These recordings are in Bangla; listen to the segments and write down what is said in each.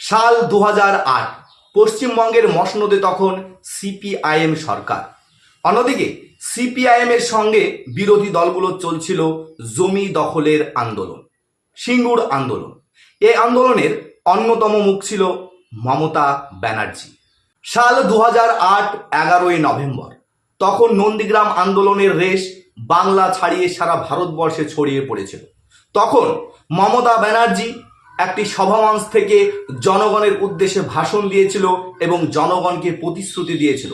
সাল 2008, পশ্চিমবঙ্গের মসনদে তখন সিপিআইএম সরকার। অন্যদিকে সিপিআইএম এর সঙ্গে বিরোধী দলগুলো চলছিল জমি দখলের আন্দোলন, সিঙ্গুর আন্দোলন। এই আন্দোলনের অন্যতম মুখ ছিল মমতা ব্যানার্জি। সাল 2008, 11ই নভেম্বর, তখন নন্দীগ্রাম আন্দোলনের রেশ বাংলা ছাড়িয়ে সারা ভারতবর্ষে ছড়িয়ে পড়েছিল। তখন মমতা ব্যানার্জি একটি সভামঞ্চ থেকে জনগণের উদ্দেশ্যে ভাষণ দিয়েছিল এবং জনগণকে প্রতিশ্রুতি দিয়েছিল,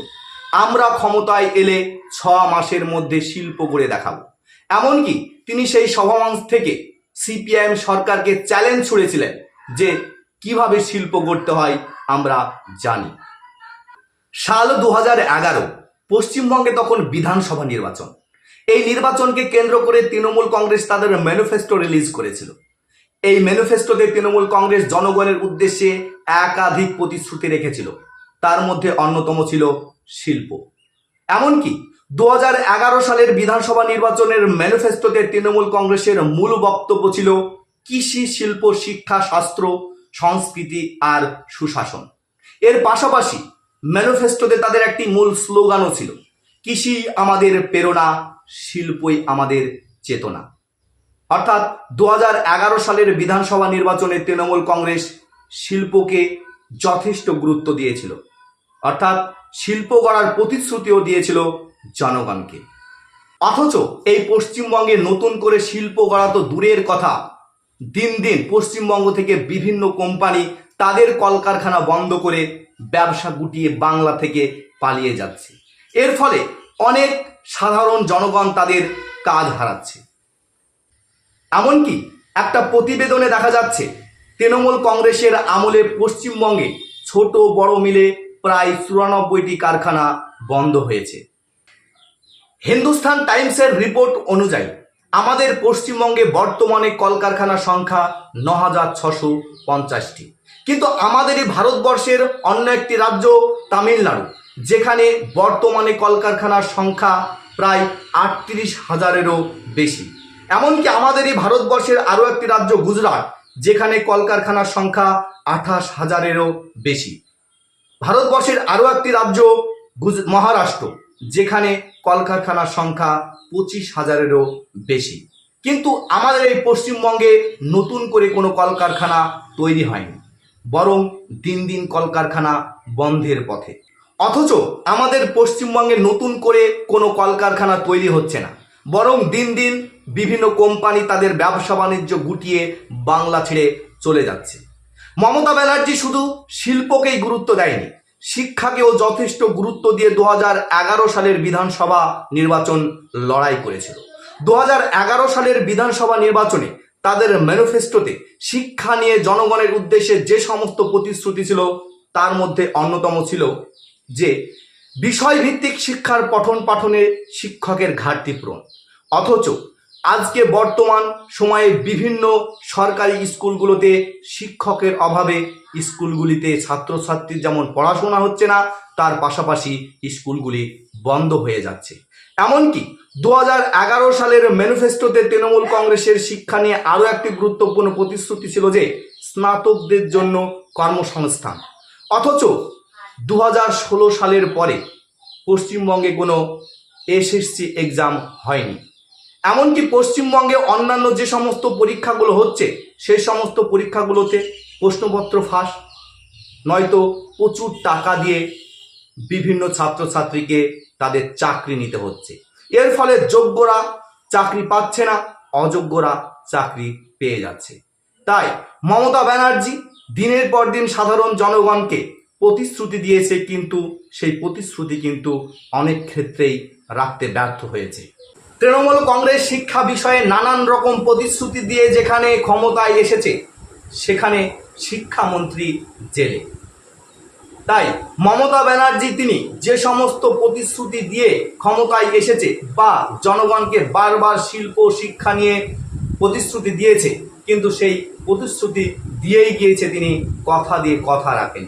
আমরা ক্ষমতায় এলে 6 মাসের মধ্যে শিল্প গড়ে দেখাবো। এমনকি তিনি সেই সভামঞ্চ থেকে সিপিআইএম সরকারকে চ্যালেঞ্জ ছুড়েছিলেন যে কিভাবে শিল্প গড়তে হয় আমরা জানি। সাল 2011, পশ্চিমবঙ্গে তখন বিধানসভা নির্বাচন। এই নির্বাচনকে কেন্দ্র করে তৃণমূল কংগ্রেস তাদের ম্যানিফেস্টো রিলিজ করেছিল। এই ম্যানিফেস্টোতে তৃণমূল কংগ্রেস জনগণের উদ্দেশ্যে একাধিক প্রতিশ্রুতি রেখেছিল, তার মধ্যে অন্যতম ছিল শিল্প। এমনকি 2011 সালের বিধানসভা নির্বাচনের ম্যানিফেস্টোতে তৃণমূল কংগ্রেসের মূল বক্তব্য ছিল কৃষি, শিল্প, শিক্ষা, শাস্ত্র, সংস্কৃতি আর সুশাসন। এর পাশাপাশি ম্যানিফেস্টোতে তাদের একটি মূল স্লোগানও ছিল, কৃষি আমাদের প্রেরণা, শিল্পই আমাদের চেতনা। অর্থাৎ 2011 সালের বিধানসভা নির্বাচনে তৃণমূল কংগ্রেস শিল্পকে যথেষ্ট গুরুত্ব দিয়েছিল, অর্থাৎ শিল্প গড়ার প্রতিশ্রুতিও দিয়েছিল জনগণকে। অথচ এই পশ্চিমবঙ্গে নতুন করে শিল্প গড়া তো দূরের কথা, দিন দিন পশ্চিমবঙ্গ থেকে বিভিন্ন কোম্পানি তাদের কলকারখানা বন্ধ করে ব্যবসা গুটিয়ে বাংলা থেকে পালিয়ে যাচ্ছে। এর ফলে অনেক সাধারণ জনগণ তাদের কাজ হারাচ্ছে। এমনকি একটা প্রতিবেদনে দেখা যাচ্ছে তৃণমূল কংগ্রেসের আমলে পশ্চিমবঙ্গে ছোট বড় মিলে প্রায় 94টি কারখানা বন্ধ হয়েছে। হিন্দুস্তান টাইমসের রিপোর্ট অনুযায়ী আমাদের পশ্চিমবঙ্গে বর্তমানে কলকারখানার সংখ্যা 9650টি। কিন্তু আমাদের এই ভারতবর্ষের অন্য একটি রাজ্য তামিলনাড়ু, যেখানে বর্তমানে কলকারখানার সংখ্যা প্রায় 38,000-এরও বেশি। এমনকি আমাদের এই ভারতবর্ষের আরও একটি রাজ্য গুজরাট, যেখানে কলকারখানার সংখ্যা 28,000-এরও বেশি। ভারতবর্ষের আরও একটি রাজ্য মহারাষ্ট্র, যেখানে কলকারখানার সংখ্যা 25,000-এরও বেশি। কিন্তু আমাদের এই পশ্চিমবঙ্গে নতুন করে কোনো কলকারখানা তৈরি হয়নি, বরং দিন দিন কলকারখানা বন্ধের পথে। অথচ আমাদের পশ্চিমবঙ্গে নতুন করে কোনো কলকারখানা তৈরি হচ্ছে না, বরং দিন দিন বিভিন্ন কোম্পানি তাদের ব্যবসা বাণিজ্য গুটিয়ে বাংলা ছেড়ে চলে যাচ্ছে। মমতা ব্যানার্জি শুধু শিল্পকেই গুরুত্ব দেয়নি, শিক্ষাকেও যথেষ্ট গুরুত্ব দিয়ে 2011 সালের বিধানসভা নির্বাচন লড়াই করেছিল। 2011 সালের বিধানসভা নির্বাচনে তাদের ম্যানিফেস্টোতে শিক্ষা নিয়ে জনগণের উদ্দেশ্যে যে সমস্ত প্রতিশ্রুতি ছিল, তার মধ্যে অন্যতম ছিল যে বিষয়ভিত্তিক শিক্ষার পঠন পাঠনে শিক্ষকের ঘাটতি পূরণ। অথচ আজকে বর্তমান সময়ে বিভিন্ন সরকারি স্কুলগুলোতে শিক্ষকের অভাবে স্কুলগুলিতে ছাত্রছাত্রীর যেমন পড়াশোনা হচ্ছে না, তার পাশাপাশি স্কুলগুলি বন্ধ হয়ে যাচ্ছে। এমনকি 2011 সালের ম্যানিফেস্টোতে তৃণমূল কংগ্রেসের শিক্ষা নিয়ে আরও একটি গুরুত্বপূর্ণ প্রতিশ্রুতি ছিল যে স্নাতকদের জন্য কর্মসংস্থান। অথচ 2016 সালের পরে পশ্চিমবঙ্গে কোনো এসএসসি এক্সাম হয়নি। এমনকি পশ্চিমবঙ্গে অন্যান্য যে সমস্ত পরীক্ষাগুলো হচ্ছে, সেই সমস্ত পরীক্ষাগুলোতে প্রশ্নপত্র ফাঁস, নয়তো প্রচুর টাকা দিয়ে বিভিন্ন ছাত্রছাত্রীকে তাদের চাকরি নিতে হচ্ছে। এর ফলে যোগ্যরা চাকরি পাচ্ছে না, অযোগ্যরা চাকরি পেয়ে যাচ্ছে। তাই মমতা ব্যানার্জি দিনের পর দিন সাধারণ জনগণকে প্রতিশ্রুতি দিয়েছে, কিন্তু সেই প্রতিশ্রুতি কিন্তু অনেক ক্ষেত্রেই রাখতে ব্যর্থ হয়েছে। তৃণমূল কংগ্রেস শিক্ষা বিষয়ে নানান রকম প্রতিশ্রুতি দিয়ে যেখানে ক্ষমতায় এসেছে, সেখানে শিক্ষামন্ত্রী জেলে। তাই মমতা ব্যানার্জি তিনি যে সমস্ত প্রতিশ্রুতি দিয়ে ক্ষমতায় এসেছে বা জনগণকে বারবার শিল্প শিক্ষা নিয়ে প্রতিশ্রুতি দিয়েছে, কিন্তু সেই প্রতিশ্রুতি দিয়েই গিয়েছে, তিনি কথা দিয়ে কথা রাখেন।